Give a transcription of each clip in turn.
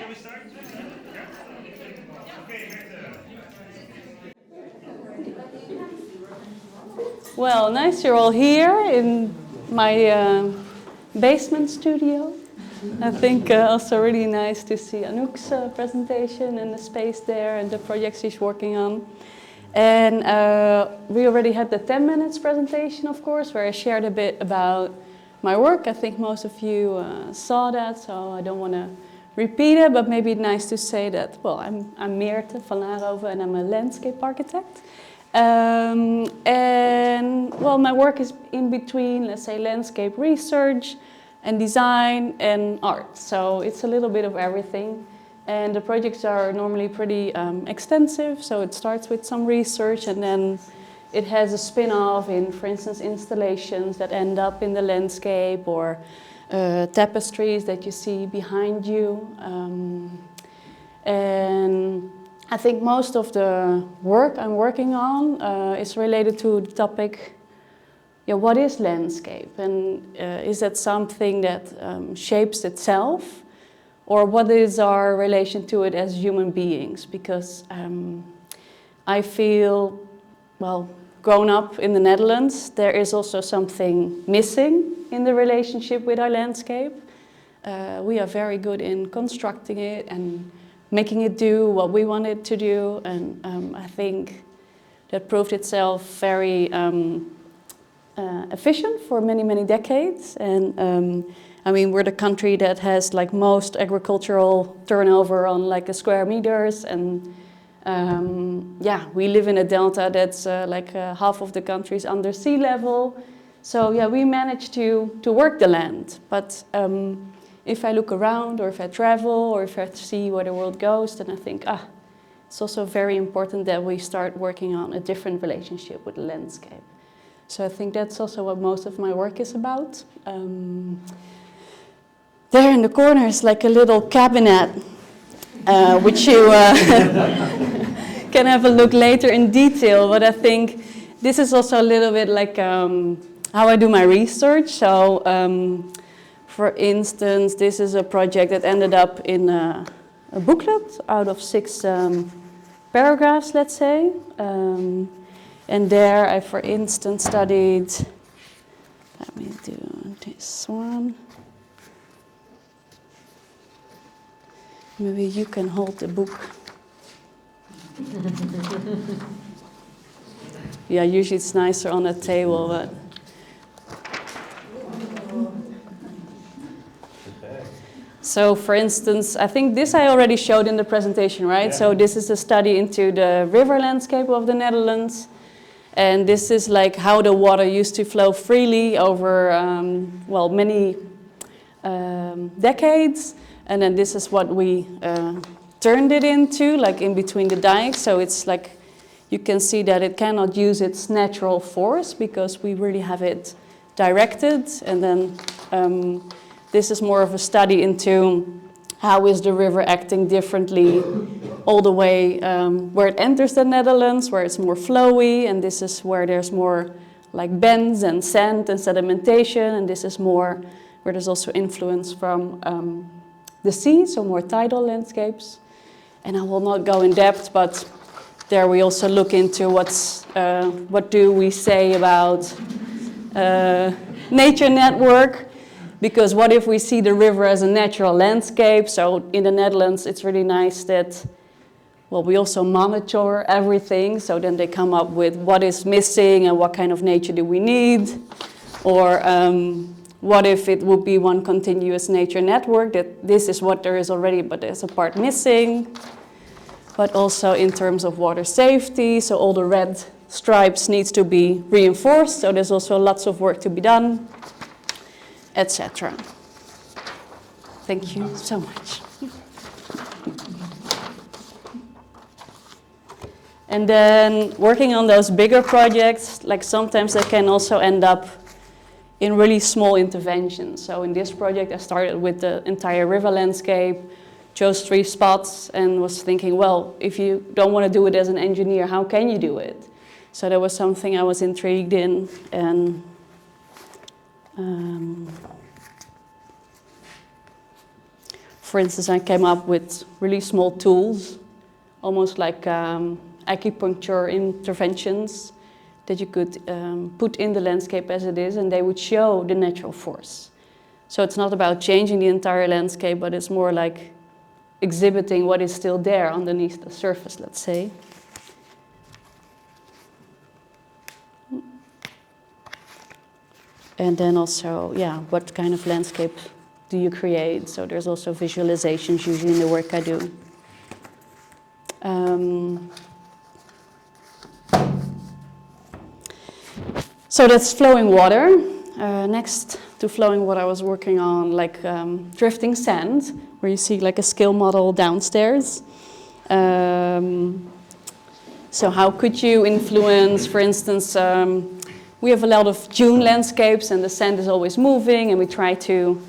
we start? Yeah? Okay, Mirte. Well, nice you're all here in my basement studio. I think also really nice to see Anouk's presentation and the space there and the projects she's working on. And we already had the 10 minutes presentation, of course, where I shared a bit about my work. I think most of you saw that, so I don't want to repeat it, but maybe it's nice to say that, well, I'm Mirte van Laarhoven and I'm a landscape architect. And well, my work is in between, let's say, landscape research and design and art. So it's a little bit of everything. And the projects are normally pretty extensive. So it starts with some research and then it has a spin-off in, for instance, installations that end up in the landscape or tapestries that you see behind you. And I think most of the work I'm working on is related to the topic, what is landscape? And is that something that shapes itself? Or what is our relation to it as human beings? Because I feel, well, grown up in the Netherlands, there is also something missing in the relationship with our landscape. We are very good in constructing it and making it do what we want it to do, and I think that proved itself very efficient for many, many decades. And I mean, we're the country that has like most agricultural turnover on like a square meters, and yeah, we live in a delta that's like half of the country is under sea level. So yeah, we managed to work the land, but if I look around or if I travel or if I see where the world goes, then I think, it's also very important that we start working on a different relationship with the landscape. So I think that's also what most of my work is about. There in the corner is like a little cabinet, which you can have a look later in detail, but I think this is also a little bit like how I do my research. So for instance, this is a project that ended up in a booklet out of 6 paragraphs, let's say. And there I, for instance, studied, let me do this one. Maybe you can hold the book. Yeah, usually it's nicer on a table, but. So for instance, I think this I already showed in the presentation, right? Yeah. So this is a study into the river landscape of the Netherlands. And this is like how the water used to flow freely over, well, many decades. And then this is what we turned it into, like in between the dikes. So it's like, you can see that it cannot use its natural force because we really have it directed. And then this is more of a study into how is the river acting differently all the way where it enters the Netherlands, where it's more flowy, and this is where there's more like bends and sand and sedimentation, and this is more where there's also influence from the sea, so more tidal landscapes. And I will not go in depth, but there we also look into what do we say about nature network. Because what if we see the river as a natural landscape? So in the Netherlands, it's really nice that, well, we also monitor everything. So then they come up with what is missing and what kind of nature do we need? Or what if it would be one continuous nature network, that this is what there is already, but there's a part missing. But also in terms of water safety, so all the red stripes needs to be reinforced. So there's also lots of work to be done, etc. Thank you so much. And then working on those bigger projects, like sometimes they can also end up in really small interventions. So in this project, I started with the entire river landscape, chose 3 spots and was thinking, well, if you don't want to do it as an engineer, how can you do it? So that was something I was intrigued in. And for instance, I came up with really small tools, almost like acupuncture interventions that you could put in the landscape as it is, and they would show the natural force. So it's not about changing the entire landscape, but it's more like exhibiting what is still there underneath the surface, let's say. And then also, yeah, what kind of landscape do you create? So there's also visualizations usually in the work I do. So that's flowing water. Next to flowing water, I was working on like drifting sand, where you see like a scale model downstairs. So how could you influence, for instance, we have a lot of dune landscapes and the sand is always moving and we try to,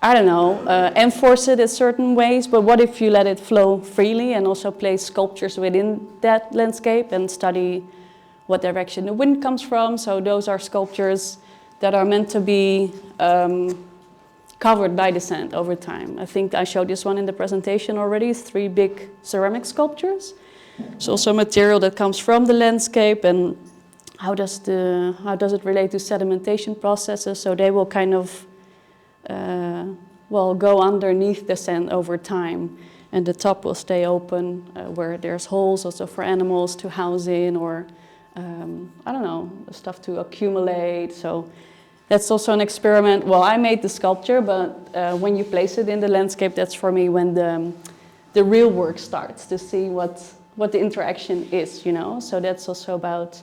I don't know, enforce it in certain ways, but what if you let it flow freely and also place sculptures within that landscape and study what direction the wind comes from? So those are sculptures that are meant to be covered by the sand over time. I think I showed this one in the presentation already, 3 big ceramic sculptures. It's also material that comes from the landscape, and how does it relate to sedimentation processes? So they will kind of go underneath the sand over time, and the top will stay open where there's holes also for animals to house in, or I don't know, stuff to accumulate. So that's also an experiment. Well, I made the sculpture, but when you place it in the landscape, that's for me when the real work starts, to see what the interaction is, you know. So that's also about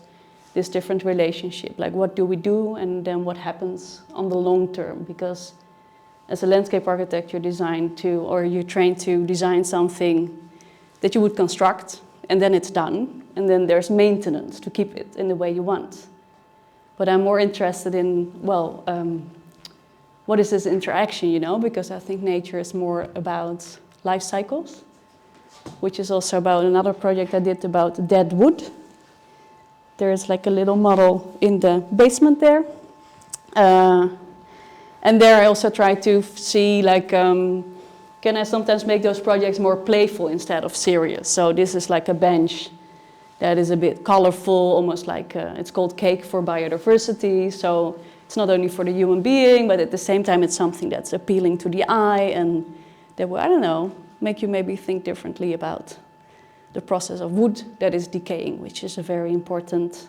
this different relationship, like what do we do and then what happens on the long term, because as a landscape architect you're trained to design something that you would construct and then it's done, and then there's maintenance to keep it in the way you want. But I'm more interested in, what is this interaction, you know, because I think nature is more about life cycles, which is also about another project I did about dead wood. There's like a little model in the basement there. And there I also try to see, like, can I sometimes make those projects more playful instead of serious? So this is like a bench that is a bit colorful, almost like, it's called Cake for Biodiversity. So it's not only for the human being, but at the same time it's something that's appealing to the eye, and that will, I don't know, make you maybe think differently about the process of wood that is decaying, which is a very important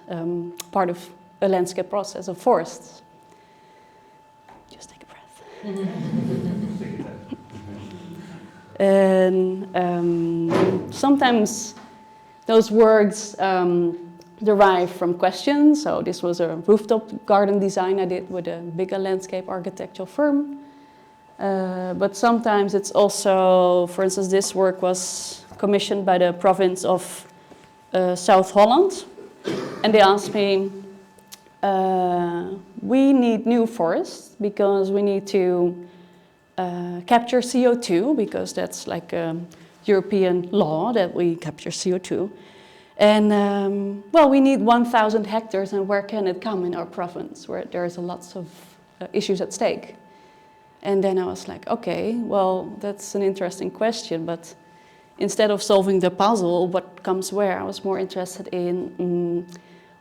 part of a landscape process of forests. Just take a breath. And sometimes those words derive from questions. So this was a rooftop garden design I did with a bigger landscape architectural firm. But sometimes it's also, for instance, this work was commissioned by the province of South Holland, and they asked me, we need new forests because we need to capture CO2, because that's like a European law that we capture CO2. And we need 1,000 hectares, and where can it come in our province where there's lots of issues at stake? And then I was like, okay, well, that's an interesting question, but instead of solving the puzzle, what comes where, I was more interested in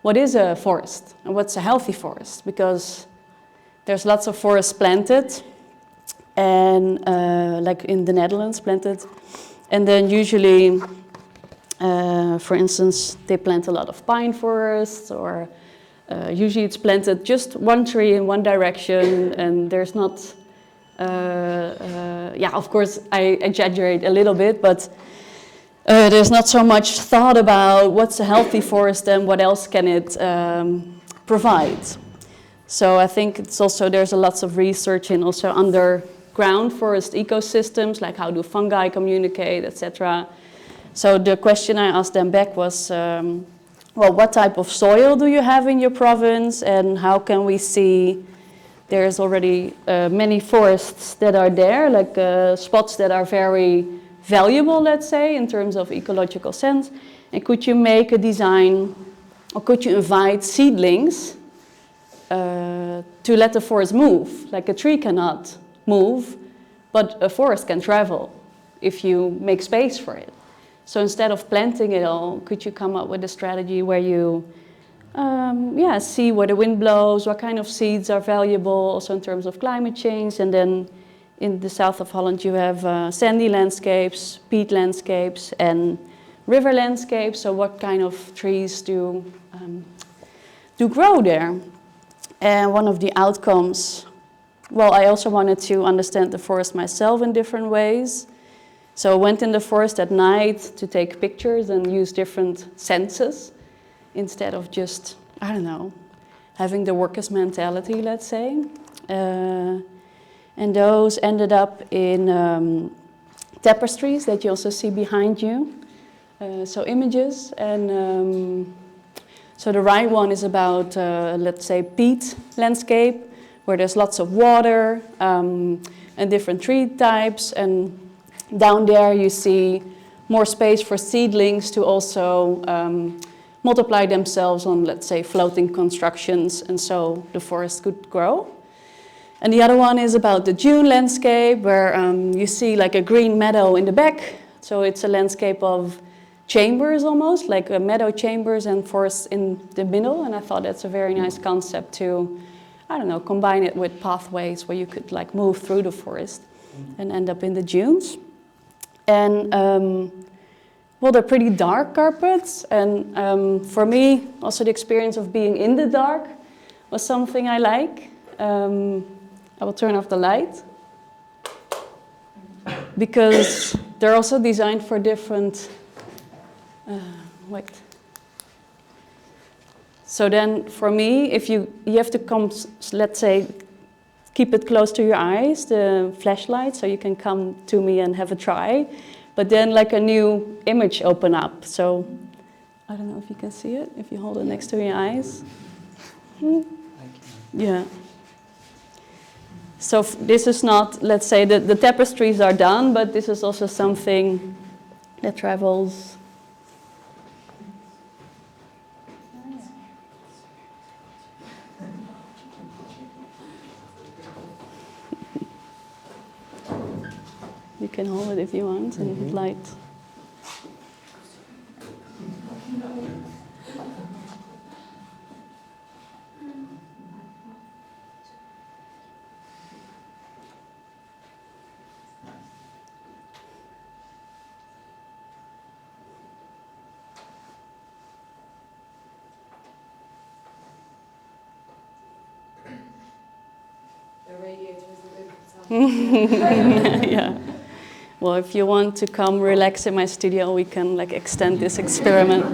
what is a forest and what's a healthy forest, because there's lots of forests planted, and like in the Netherlands planted, and then usually, for instance, they plant a lot of pine forests, or usually it's planted just one tree in one direction, and there's not, of course I exaggerate a little bit, but there's not so much thought about what's a healthy forest and what else can it provide. So I think it's also, there's lots of research in also underground forest ecosystems, like how do fungi communicate, etc. So the question I asked them back was, what type of soil do you have in your province, and how can we see there's already many forests that are there, like spots that are very valuable, let's say, in terms of ecological sense, and could you make a design, or could you invite seedlings to let the forest move? Like a tree cannot move, But a forest can travel if you make space for it. So instead of planting it all, could you come up with a strategy where you see where the wind blows, what kind of seeds are valuable, also in terms of climate change. And then in the south of Holland you have sandy landscapes, peat landscapes, and river landscapes. So what kind of trees do grow there? And one of the outcomes, well, I also wanted to understand the forest myself in different ways. So I went in the forest at night to take pictures and use different senses instead of just, I don't know, having the workers' mentality, let's say. And those ended up in tapestries that you also see behind you. So images. And so the right one is about, let's say, peat landscape, where there's lots of water and different tree types. And down there you see more space for seedlings to also multiply themselves on, let's say, floating constructions, and so the forest could grow. And the other one is about the dune landscape, where you see like a green meadow in the back. So it's a landscape of chambers almost, like meadow chambers and forest in the middle. And I thought that's a very nice concept to, I don't know, combine it with pathways where you could like move through the forest and end up in the dunes. And well, they're pretty dark carpets, and for me, also the experience of being in the dark was something I like. I will turn off the light, because they're also designed for different, wait. So then for me, if you have to come, let's say, keep it close to your eyes, the flashlight, so you can come to me and have a try. But then like a new image open up. So I don't know if you can see it, if you hold it next to your eyes. Yeah. So this is not, let's say, the tapestries are done, but this is also something that travels. You can hold it if you want, and light. The radiator is a bit Yeah. Well, if you want to come relax in my studio, we can like extend this experiment.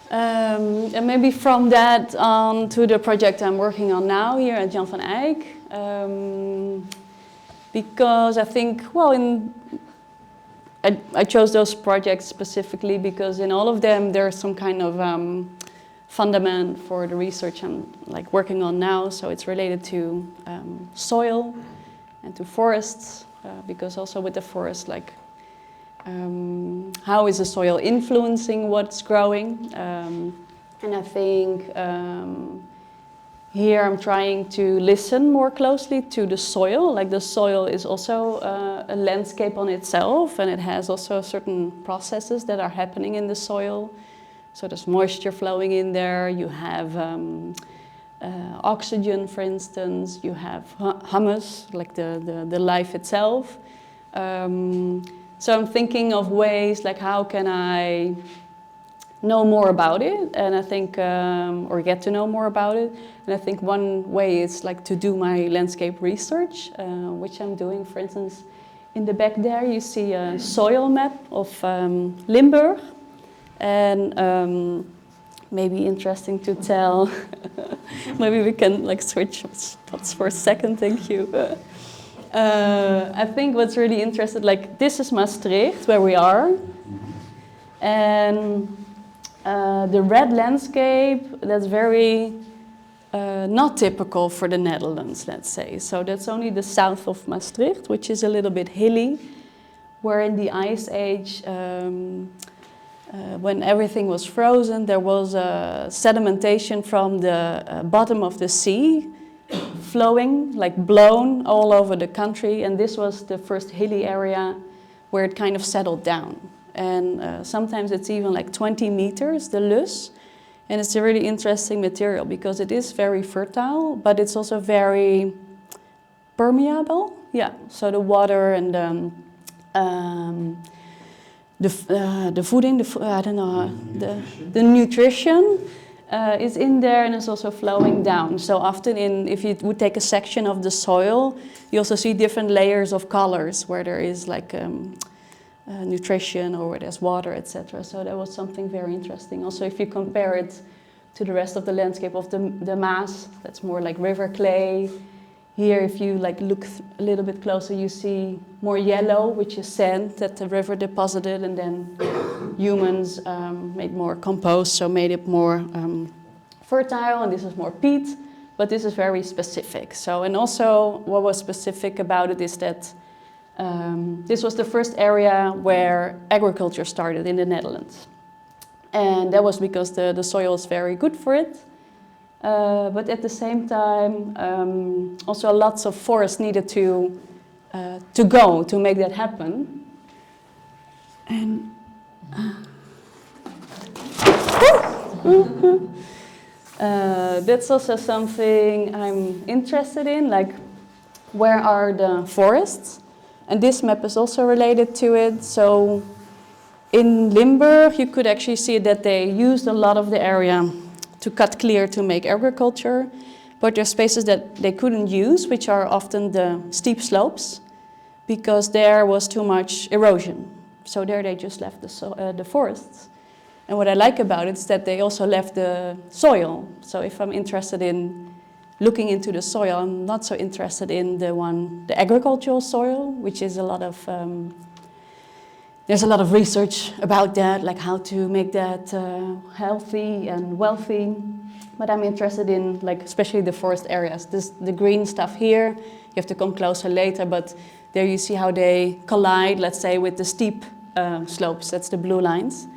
And maybe from that on to the project I'm working on now here at Jan van Eyck. Because I think, well, I chose those projects specifically because in all of them there's some kind of fundament for the research I'm like working on now. So it's related to soil and to forests, because also with the forest, like how is the soil influencing what's growing? And I think here I'm trying to listen more closely to the soil. Like the soil is also a landscape on itself, and it has also certain processes that are happening in the soil. So there's moisture flowing in there, you have oxygen, for instance, you have humus, like the life itself. So I'm thinking of ways like how can I know more about it, and I think, or get to know more about it. And I think one way is like to do my landscape research, which I'm doing. For instance, in the back there you see a soil map of Limburg. And maybe interesting to tell, maybe we can like switch spots for a second, thank you. I think what's really interesting, like this is Maastricht, where we are. And the red landscape, that's very not typical for the Netherlands, let's say. So that's only the south of Maastricht, which is a little bit hilly, where in the Ice Age, when everything was frozen, there was sedimentation from the bottom of the sea flowing, like blown all over the country. And this was the first hilly area where it kind of settled down. And sometimes it's even like 20 meters, the loess. And it's a really interesting material because it is very fertile, but it's also very permeable. Yeah, so the water and the fooding, I don't know, the nutrition is in there and it's also flowing down. So often if you would take a section of the soil, you also see different layers of colors where there is like nutrition or where there's water, etc. So that was something very interesting. Also, if you compare it to the rest of the landscape of the Maas, that's more like river clay. Here, if you like look a little bit closer, you see more yellow, which is sand that the river deposited, and then humans made more compost, so made it more fertile, and this is more peat, but this is very specific. So, and also what was specific about it is that this was the first area where agriculture started in the Netherlands. And that was because the soil is very good for it. But at the same time, also lots of forest needed to go to make that happen. And that's also something I'm interested in, like where are the forests? And this map is also related to it. So in Limburg, you could actually see that they used a lot of the area to cut clear to make agriculture. But there's spaces that they couldn't use, which are often the steep slopes, because there was too much erosion. So there they just left the forests. And what I like about it is that they also left the soil. So if I'm interested in looking into the soil, I'm not so interested in the agricultural soil, which is a lot of, there's a lot of research about that, like how to make that healthy and wealthy. But I'm interested in, like, especially the forest areas. The green stuff here, you have to come closer later, but there you see how they collide, let's say, with the steep slopes. That's the blue lines.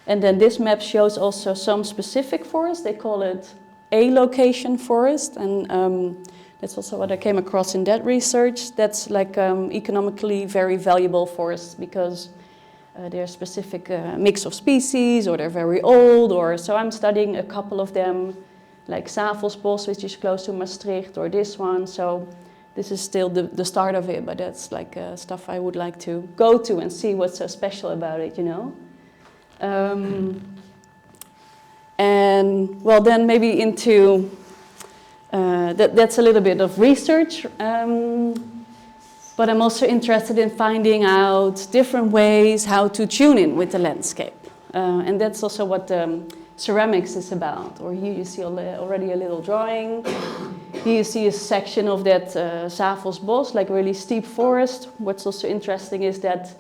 And then this map shows also some specific forests. They call it a location forest, and that's also what I came across in that research. That's like economically very valuable forests because they're a specific mix of species, or they're very old, or so I'm studying a couple of them, like Savelsbos, which is close to Maastricht, or this one. So this is still the start of it, but that's like stuff I would like to go to and see what's so special about it, you know. And well, then maybe into, that's a little bit of research, but I'm also interested in finding out different ways how to tune in with the landscape. And that's also what ceramics is about. Or here you see already a little drawing. Here you see a section of that Savelsbos, like really steep forest. What's also interesting is that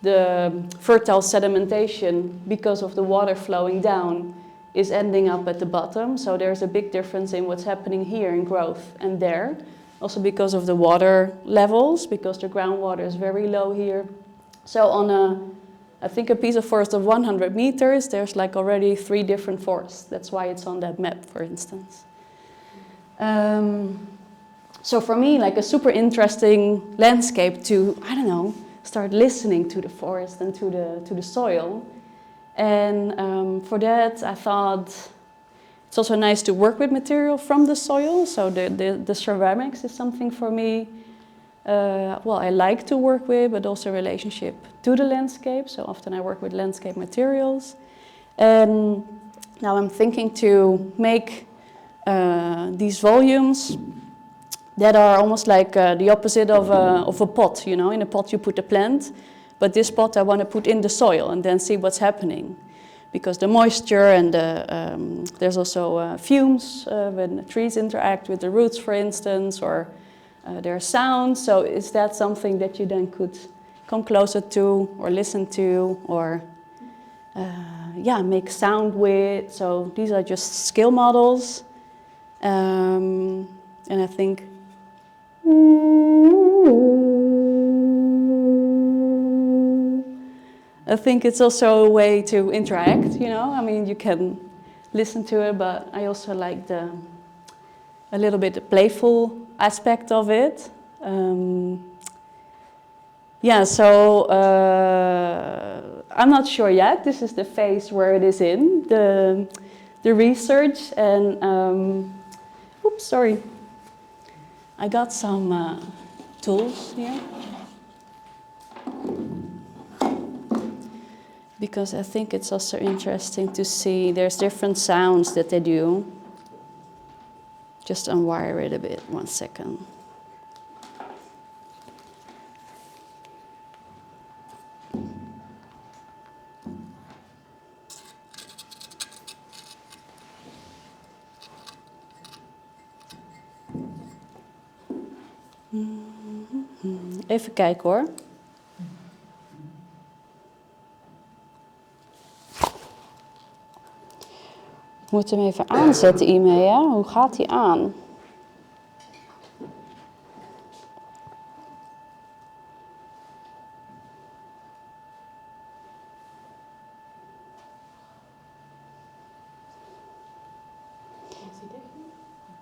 the fertile sedimentation, because of the water flowing down, is ending up at the bottom. So there's a big difference in what's happening here in growth and there. Also because of the water levels, because the groundwater is very low here. So on I think a piece of forest of 100 meters, there's like already 3 different forests. That's why it's on that map, for instance. So for me, like a super interesting landscape to, I don't know, start listening to the forest and to the soil. And for that, I thought it's also nice to work with material from the soil. So the ceramics is something for me, well, I like to work with, but also relationship to the landscape. So often I work with landscape materials. And now I'm thinking to make these volumes that are almost like the opposite of a pot, you know. In a pot you put a plant, but this pot I want to put in the soil and then see what's happening. Because the moisture and there's also fumes when the trees interact with the roots, for instance, or there are sounds. So is that something that you then could come closer to or listen to or yeah, make sound with? So these are just scale models. And I think I think it's also a way to interact, you know. I mean, you can listen to it, but I also like a little bit the playful aspect of it. Yeah, so I'm not sure yet. This is the phase where it is in, the research. And, oops, sorry. I got some tools here. Because I think it's also interesting to see there's different sounds that they do. Just unwire it a bit, 1 second. Even kijken hoor. Ik moet hem even aanzetten, Imea. Hoe gaat hij aan?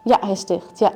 Ja, hij is dicht, ja.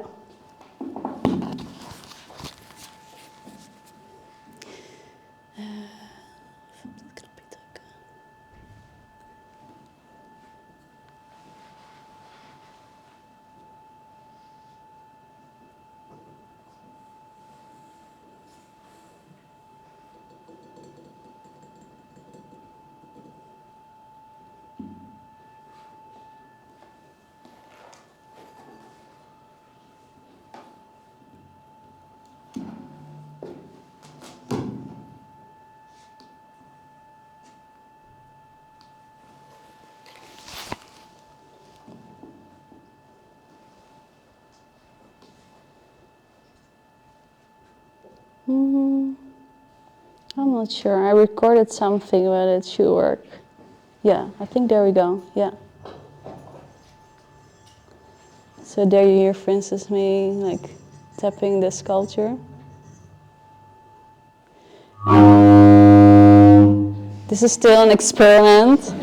I'm not sure. I recorded something, but it should work. Yeah, I think there we go. Yeah. So there you hear, for instance, me like tapping the sculpture. This is still an experiment.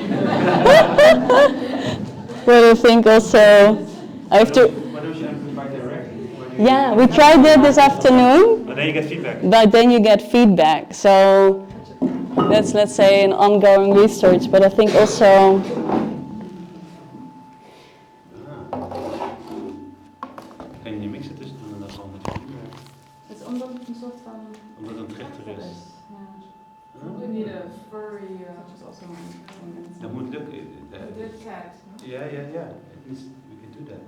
But I think also I have to. Why don't you amplify directly? Yeah, we tried that this afternoon. But then you get feedback. But then you get feedback. So that's, let's say, an ongoing research. But I think also. Kan je mixen tussen doen en dan gewoon met feedback? Het is omdat het een soort van... Omdat het een trechter is. We need a furry, which is also Dat moet lukken. the cat. Ja. We can do that.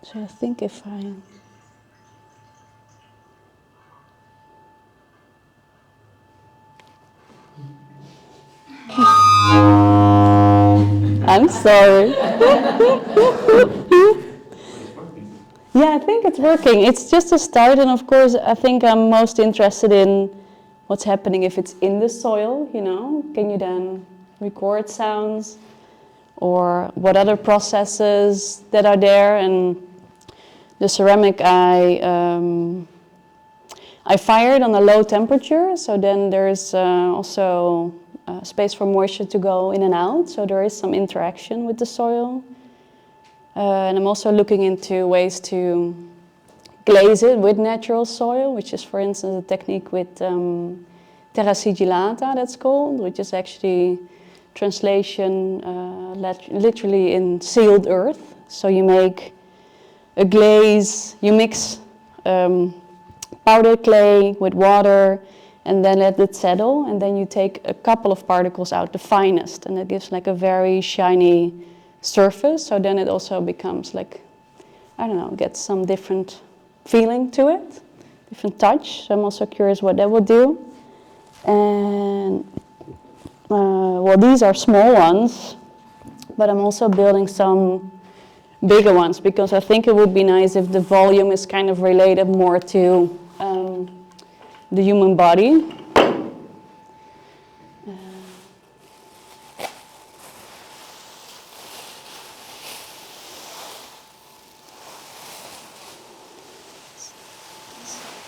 So I think if I'm sorry. Yeah, I think it's working. It's just a start, and of course, I think I'm most interested in what's happening if it's in the soil, you know? Can you then record sounds? Or what other processes that are there? And the ceramic I fired on a low temperature, so then there's also space for moisture to go in and out, so there is some interaction with the soil. And I'm also looking into ways to glaze it with natural soil, which is, for instance, a technique with terra sigillata, that's called, which is actually translation literally in sealed earth. So you make a glaze, you mix powdered clay with water, and then let it settle, and then you take a couple of particles out, the finest, and it gives like a very shiny surface. So then it also becomes like, I don't know, gets some different feeling to it, different touch. So I'm also curious what that will do. And well, these are small ones, but I'm also building some bigger ones because I think it would be nice if the volume is kind of related more to the human body.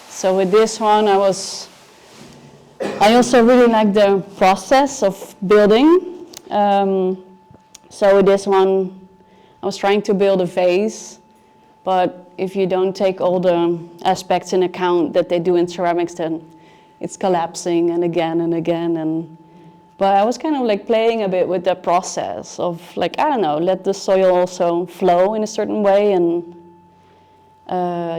So with this one, I also really like the process of building. So with this one, I was trying to build a vase, but if you don't take all the aspects in account that they do in ceramics, then it's collapsing and again. But I was kind of like playing a bit with the process of like, I don't know, let the soil also flow in a certain way. And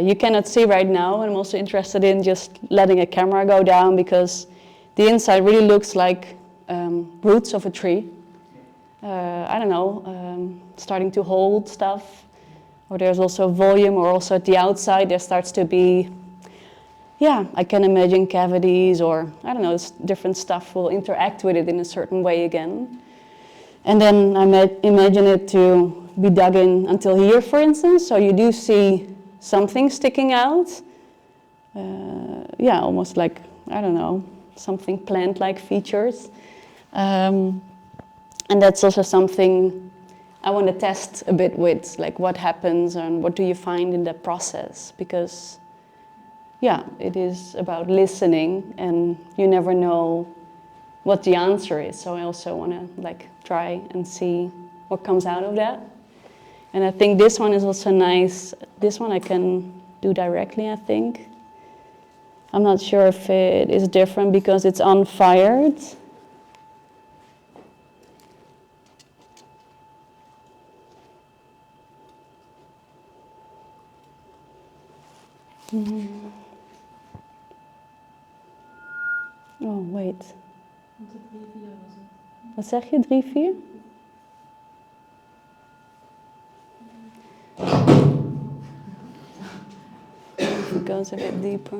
you cannot see right now. I'm also interested in just letting a camera go down because the inside really looks like roots of a tree. I don't know, starting to hold stuff. Or there's also volume, or also at the outside there starts to be, yeah, I can imagine cavities, or I don't know, different stuff will interact with it in a certain way again. And then I imagine it to be dug in until here, for instance. So you do see something sticking out. Yeah, almost like, I don't know, something plant-like features. And that's also something I want to test a bit with, like what happens and what do you find in that process? Because, yeah, it is about listening and you never know what the answer is. So I also want to like try and see what comes out of that. And I think this one is also nice. This one I can do directly, I think. I'm not sure if it is different because it's unfired. Oh, wait. Wat zeg je, 3, 4? It goes a bit deeper.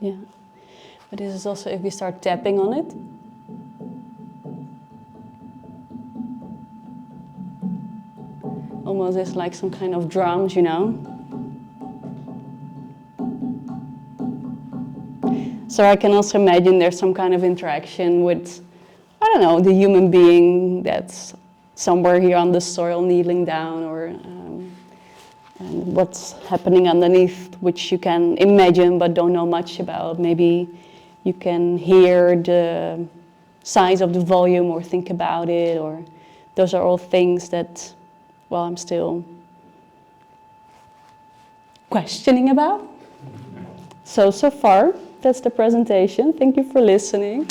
Yeah. But this is also if we start tapping on it. Almost is like some kind of drums, you know. So I can also imagine there's some kind of interaction with, I don't know, the human being that's somewhere here on the soil kneeling down, or and what's happening underneath, which you can imagine but don't know much about. Maybe you can hear the size of the volume or think about it, or those are all things that, well, I'm still questioning about. So far, that's the presentation. Thank you for listening.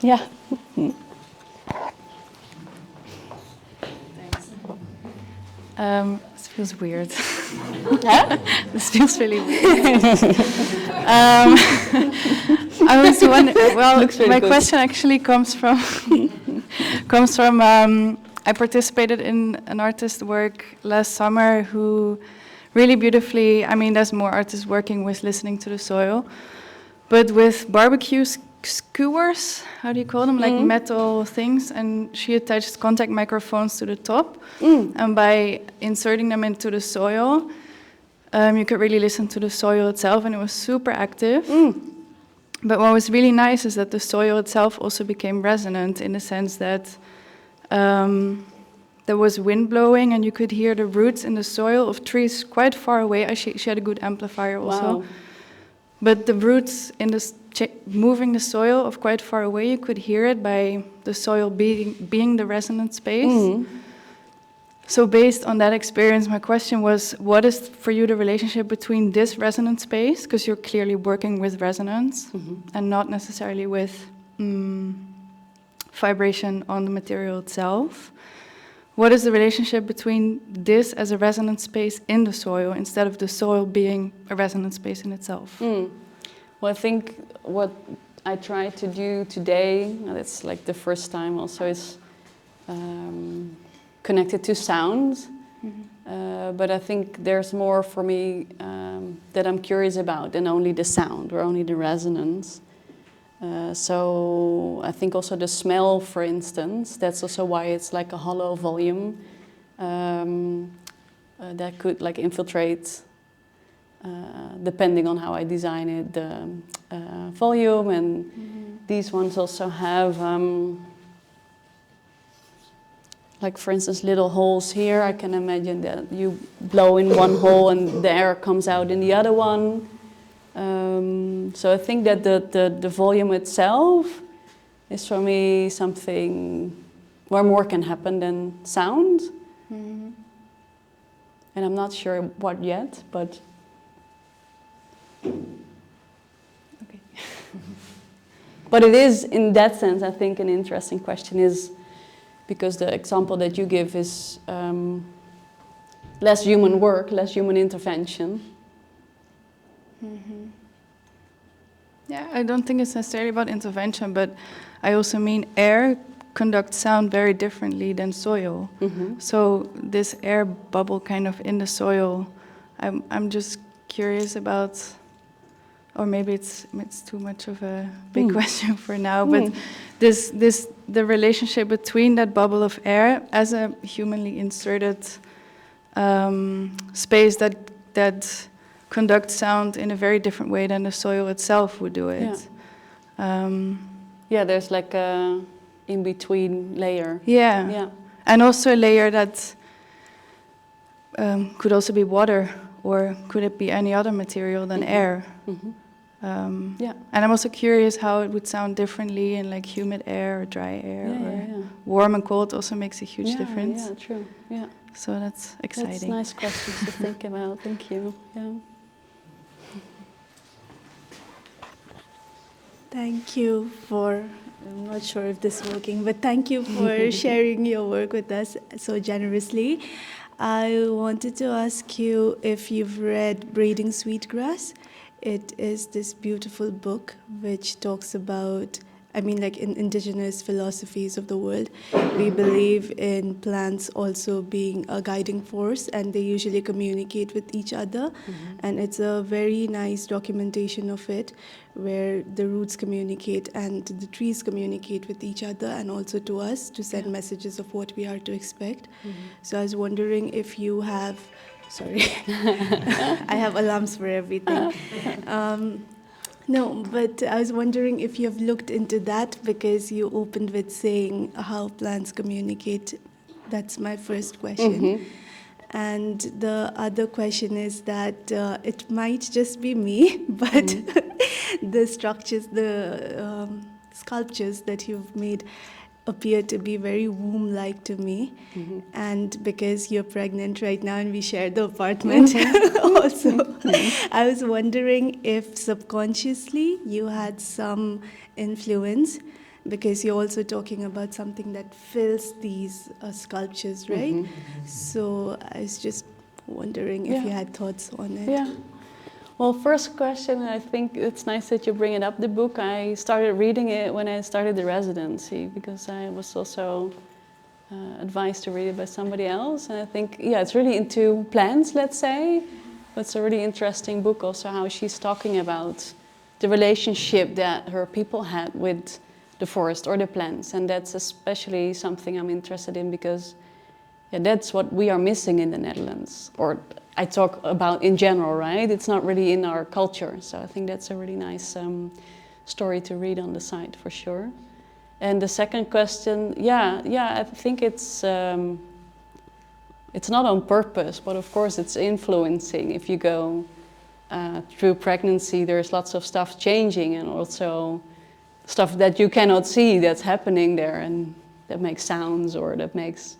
Yeah. This feels weird. Huh? This feels really weird. I was wondering, well, Looks really my good. question actually comes from, I participated in an artist work last summer who really beautifully, I mean, there's more artists working with listening to the soil, but with barbecue skewers, how do you call them, like metal things, and she attached contact microphones to the top, and by inserting them into the soil, you could really listen to the soil itself, and it was super active. But what was really nice is that the soil itself also became resonant in the sense that there was wind blowing, and you could hear the roots in the soil of trees quite far away. She had a good amplifier also. Wow. But the roots in the moving the soil of quite far away, you could hear it by the soil being the resonant space. So based on that experience, my question was, what is for you the relationship between this resonant space, because you're clearly working with resonance and not necessarily with vibration on the material itself. What is the relationship between this as a resonant space in the soil instead of the soil being a resonant space in itself? Well, I think what I try to do today, and it's like the first time also, is connected to sound. But I think there's more for me that I'm curious about than only the sound or only the resonance. So I think also the smell, for instance, that's also why it's like a hollow volume that could like infiltrate, depending on how I design it, the volume. And these ones also have, like for instance, little holes here. I can imagine that you blow in one hole and the air comes out in the other one. So I think that the volume itself is for me something where more can happen than sound. And I'm not sure what yet, but... Okay. But it is, in that sense, I think an interesting question is, because the example that you give is less human work, less human intervention. Yeah, I don't think it's necessarily about intervention, but I also mean air conducts sound very differently than soil. So this air bubble kind of in the soil, I'm just curious about, or maybe it's too much of a big question for now, but the relationship between that bubble of air as a humanly inserted space that conduct sound in a very different way than the soil itself would do it. Yeah, there's like a in-between layer. Yeah. And also a layer that could also be water, or could it be any other material than air? And I'm also curious how it would sound differently in like humid air or dry air, warm and cold also makes a huge difference. Yeah, true. Yeah. So that's exciting. That's nice questions to think about. Thank you. Yeah. Thank you for, I'm not sure if this is working, but thank you for sharing your work with us so generously. I wanted to ask you if you've read Braiding Sweetgrass. It is this beautiful book which talks about, I mean, like in indigenous philosophies of the world, we believe in plants also being a guiding force, and they usually communicate with each other. And it's a very nice documentation of it, where the roots communicate and the trees communicate with each other and also to us to send messages of what we are to expect. So I was wondering if you have, sorry, I have alarms for everything. No, but I was wondering if you have looked into that, because you opened with saying how plants communicate. That's my first question. And the other question is that it might just be me, but the structures, the sculptures that you've made appear to be very womb-like to me. And because you're pregnant right now and we share the apartment also, I was wondering if subconsciously you had some influence, because you're also talking about something that fills these sculptures, right? So I was just wondering if you had thoughts on it. Yeah. Well, first question, I think it's nice that you bring it up, the book. I started reading it when I started the residency, because I was also advised to read it by somebody else. And I think, it's really into plants, let's say. But it's a really interesting book also, how she's talking about the relationship that her people had with the forest or the plants. And that's especially something I'm interested in, because that's what we are missing in the Netherlands. Or I talk about in general, right? It's not really in our culture. So I think that's a really nice story to read on the site for sure. And the second question, I think it's not on purpose, but of course it's influencing. If you go through pregnancy, there's lots of stuff changing, and also stuff that you cannot see that's happening there, and that makes sounds, or that makes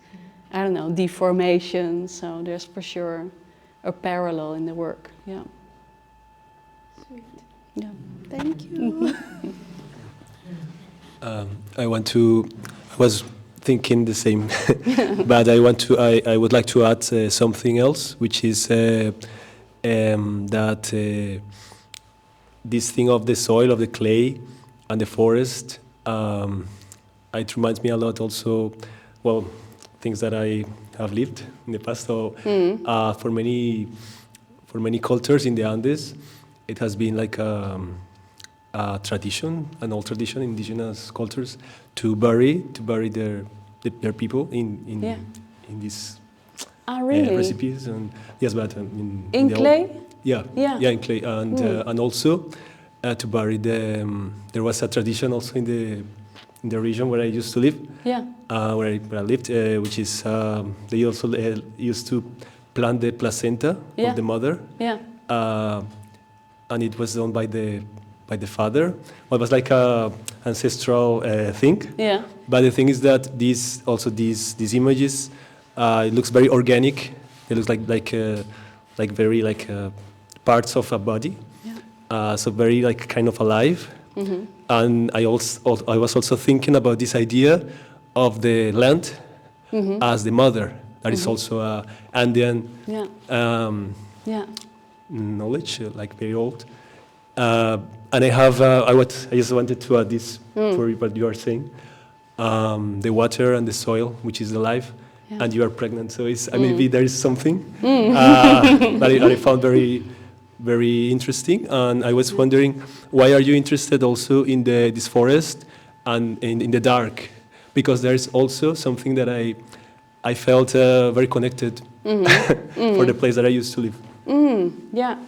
I don't know, deformation. So there's for sure a parallel in the work. Yeah. Sweet. Yeah. Thank you. I was thinking the same, but I would like to add something else, which is that this thing of the soil, of the clay, and the forest, it reminds me a lot also, well, things that I have lived in the past. So for many cultures in the Andes, it has been like a tradition, an old tradition, indigenous cultures, to bury their people in these Really? recipes. And yes, but In the clay? yeah, Yeah. in clay, and also to bury the. There was a tradition also in the region where I used to live. Yeah. Where I lived, which is they also used to plant the placenta Yeah. of the mother. Yeah. And it was done by the father. Well, it was like a ancestral thing. Yeah. But the thing is that these images, it looks very organic. It looks like very parts of a body. Yeah. So very like kind of alive. Mm-hmm. And I was also thinking about this idea of the land as the mother. That is also a Andean Yeah. Yeah. knowledge, like very old. And I have, I just wanted to add this for what you are saying. The water and the soil, which is alive, Yeah. and you are pregnant. So it's, maybe there is something that I found very, very interesting. And I was wondering, why are you interested also in this forest and in the dark? Because there is also something that I felt very connected for the place that I used to live. Yeah.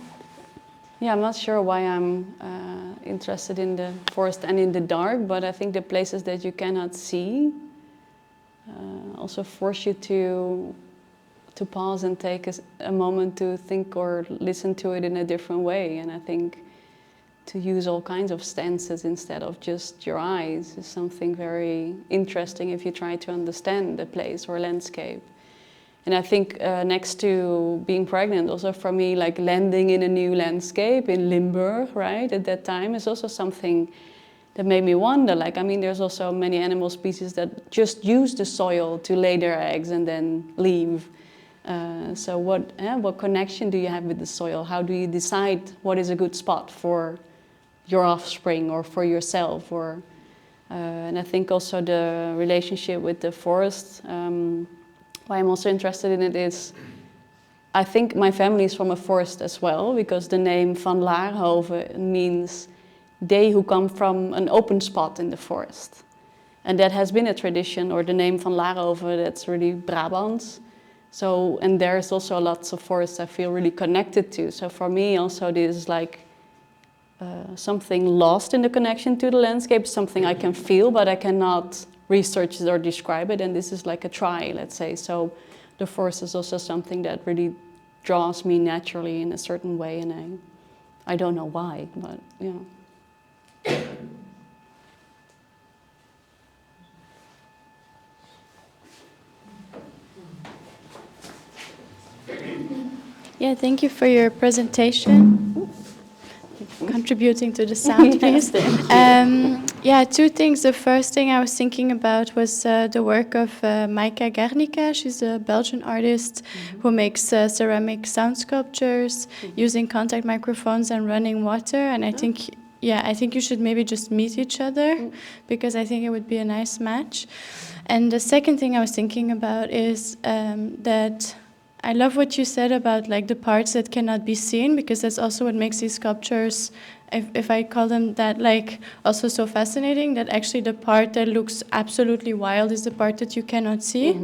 Yeah, I'm not sure why I'm interested in the forest and in the dark, but I think the places that you cannot see also force you to pause and take a moment to think or listen to it in a different way. And I think to use all kinds of stances instead of just your eyes is something very interesting if you try to understand the place or landscape. And I think next to being pregnant, also for me, like landing in a new landscape in Limburg, right, at that time is also something that made me wonder. Like, I mean, there's also many animal species that just use the soil to lay their eggs and then leave. So what connection do you have with the soil? How do you decide what is a good spot for your offspring or for yourself? And I think also the relationship with the forest, why I'm also interested in it is, I think my family is from a forest as well, because the name Van Laarhoven means they who come from an open spot in the forest. And that has been a tradition, or the name Van Laarhoven, that's really Brabants. So, and there's also lots of forests I feel really connected to. So for me also this is like something lost in the connection to the landscape, something I can feel, but I cannot research it or describe it, and this is like a try, let's say. So the forest is also something that really draws me naturally in a certain way, and I don't know why, but yeah. Yeah, thank you for your presentation. Contributing to the sound, please. Yeah, two things. The first thing I was thinking about was the work of Maika Guernica. She's a Belgian artist who makes ceramic sound sculptures using contact microphones and running water. And I think, I think you should maybe just meet each other because I think it would be a nice match. And the second thing I was thinking about is that I love what you said about like the parts that cannot be seen, because that's also what makes these sculptures, if I call them that, like also so fascinating, that actually the part that looks absolutely wild is the part that you cannot see.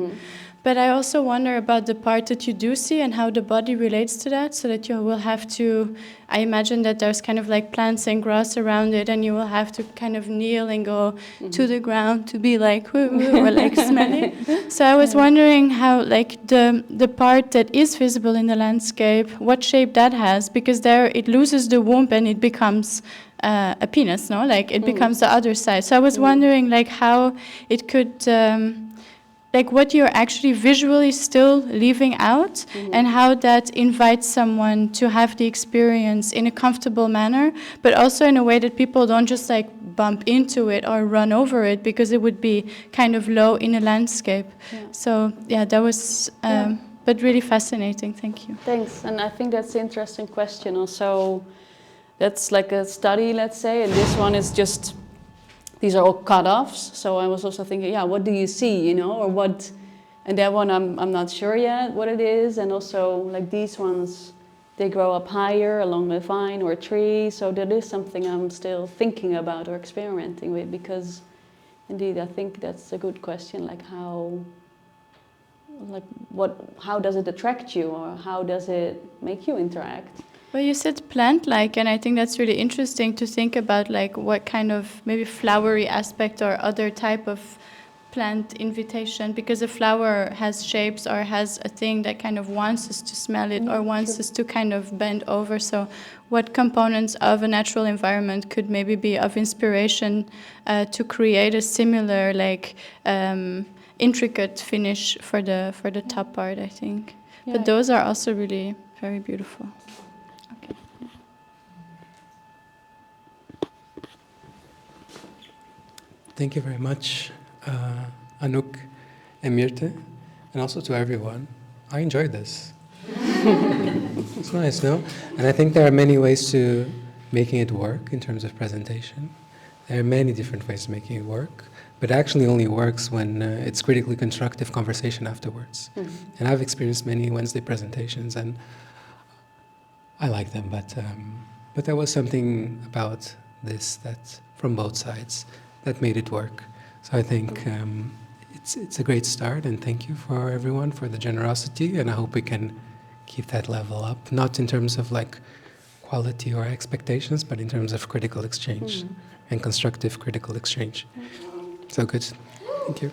But I also wonder about the part that you do see and how the body relates to that, so that you will have to, I imagine that there's kind of like plants and grass around it, and you will have to kind of kneel and go to the ground to be like, woo, woo, or like smelly. So I was wondering how like the part that is visible in the landscape, what shape that has, because there it loses the womb and it becomes a penis, no? Like it becomes the other side. So I was wondering like how it could like what you're actually visually still leaving out, and how that invites someone to have the experience in a comfortable manner, but also in a way that people don't just like bump into it or run over it, because it would be kind of low in a landscape. Yeah. So yeah, that was but really fascinating. Thank you. Thanks, and I think that's an interesting question also. That's like a study, let's say, and this one is just, these are all cut-offs. So I was also thinking, yeah, what do you see, you know, or what? And that one, I'm not sure yet what it is. And also, like these ones, they grow up higher along a vine or a tree. So that is something I'm still thinking about or experimenting with, because indeed, I think that's a good question. Like how does it attract you, or how does it make you interact? Well, you said plant-like, and I think that's really interesting to think about, like what kind of maybe flowery aspect or other type of plant invitation, because a flower has shapes or has a thing that kind of wants us to smell it or wants us to kind of bend over. So what components of a natural environment could maybe be of inspiration to create a similar, like intricate finish for the top part, I think. Yeah. But those are also really very beautiful. Okay. Thank you very much, Anouk and Mirte, and also to everyone. I enjoyed this. It's nice, no? And I think there are many ways to making it work in terms of presentation. There are many different ways of making it work, but it actually only works when it's critically constructive conversation afterwards. And I've experienced many Wednesday presentations, and I like them, but there was something about this that, from both sides, that made it work. So I think it's a great start, and thank you for everyone for the generosity, and I hope we can keep that level up, not in terms of like quality or expectations, but in terms of critical exchange and constructive critical exchange. So good. Thank you.